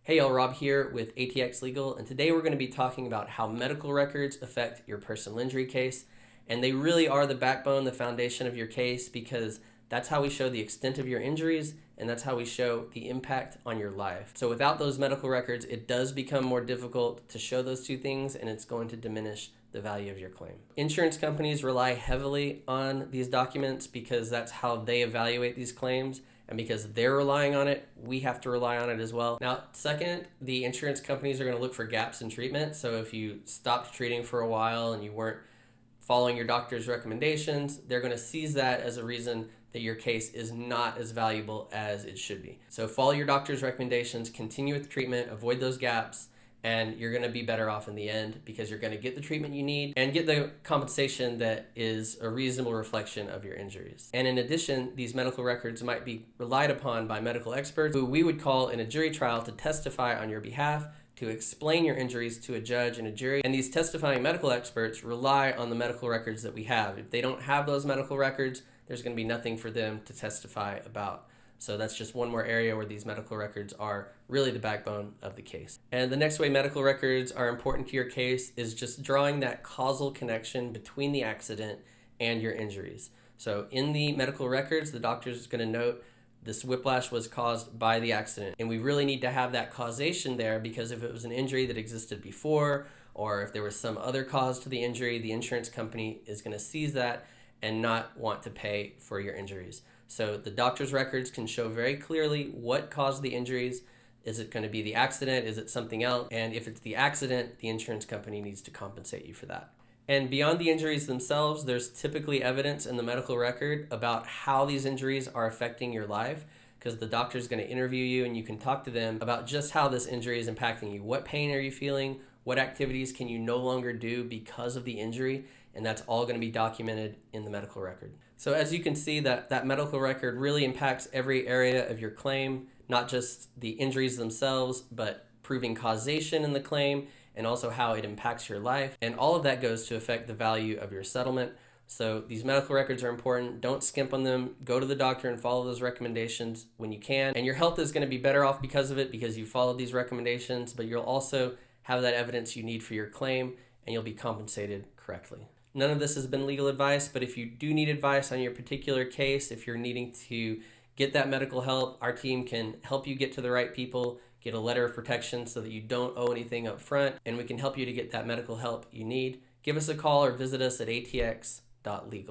Hey y'all, Rob here with ATX Legal, and today we're going to be talking about how medical records affect your personal injury case. And they really are the backbone, the foundation of your case, because that's how we show the extent of your injuries, and that's how we show the impact on your life. So without those medical records, it does become more difficult to show those two things, and it's going to diminish the value of your claim. Insurance companies rely heavily on these documents because that's how they evaluate these claims. And because they're relying on it, we have to rely on it as well. Now, second, the insurance companies are going to look for gaps in treatment. So if you stopped treating for a while and you weren't following your doctor's recommendations, they're going to seize that as a reason that your case is not as valuable as it should be. So follow your doctor's recommendations, continue with treatment, avoid those gaps, and you're going to be better off in the end because you're going to get the treatment you need and get the compensation that is a reasonable reflection of your injuries. And in addition, these medical records might be relied upon by medical experts who we would call in a jury trial to testify on your behalf, to explain your injuries to a judge and a jury. And these testifying medical experts rely on the medical records that we have. If they don't have those medical records, there's going to be nothing for them to testify about. So that's just one more area where these medical records are really the backbone of the case. And the next way medical records are important to your case is just drawing that causal connection between the accident and your injuries. So in the medical records, the doctor is going to note this whiplash was caused by the accident. And we really need to have that causation there because if it was an injury that existed before, or if there was some other cause to the injury, the insurance company is going to seize that and not want to pay for your injuries. So the doctor's records can show very clearly what caused the injuries. Is it going to be the accident? Is it something else? And if it's the accident, the insurance company needs to compensate you for that. And beyond the injuries themselves, there's typically evidence in the medical record about how these injuries are affecting your life, because the doctor's going to interview you and you can talk to them about just how this injury is impacting you. What pain are you feeling? What activities can you no longer do because of the injury? And that's all going to be documented in the medical record. So as you can see, that medical record really impacts every area of your claim, not just the injuries themselves, but proving causation in the claim and also how it impacts your life. And all of that goes to affect the value of your settlement. So these medical records are important. Don't skimp on them. Go to the doctor and follow those recommendations when you can. And your health is going to be better off because of it, because you followed these recommendations, but you'll also have that evidence you need for your claim and you'll be compensated correctly. None of this has been legal advice, but if you do need advice on your particular case, if you're needing to get that medical help, our team can help you get to the right people, get a letter of protection so that you don't owe anything up front, and we can help you to get that medical help you need. Give us a call or visit us at atx.legal.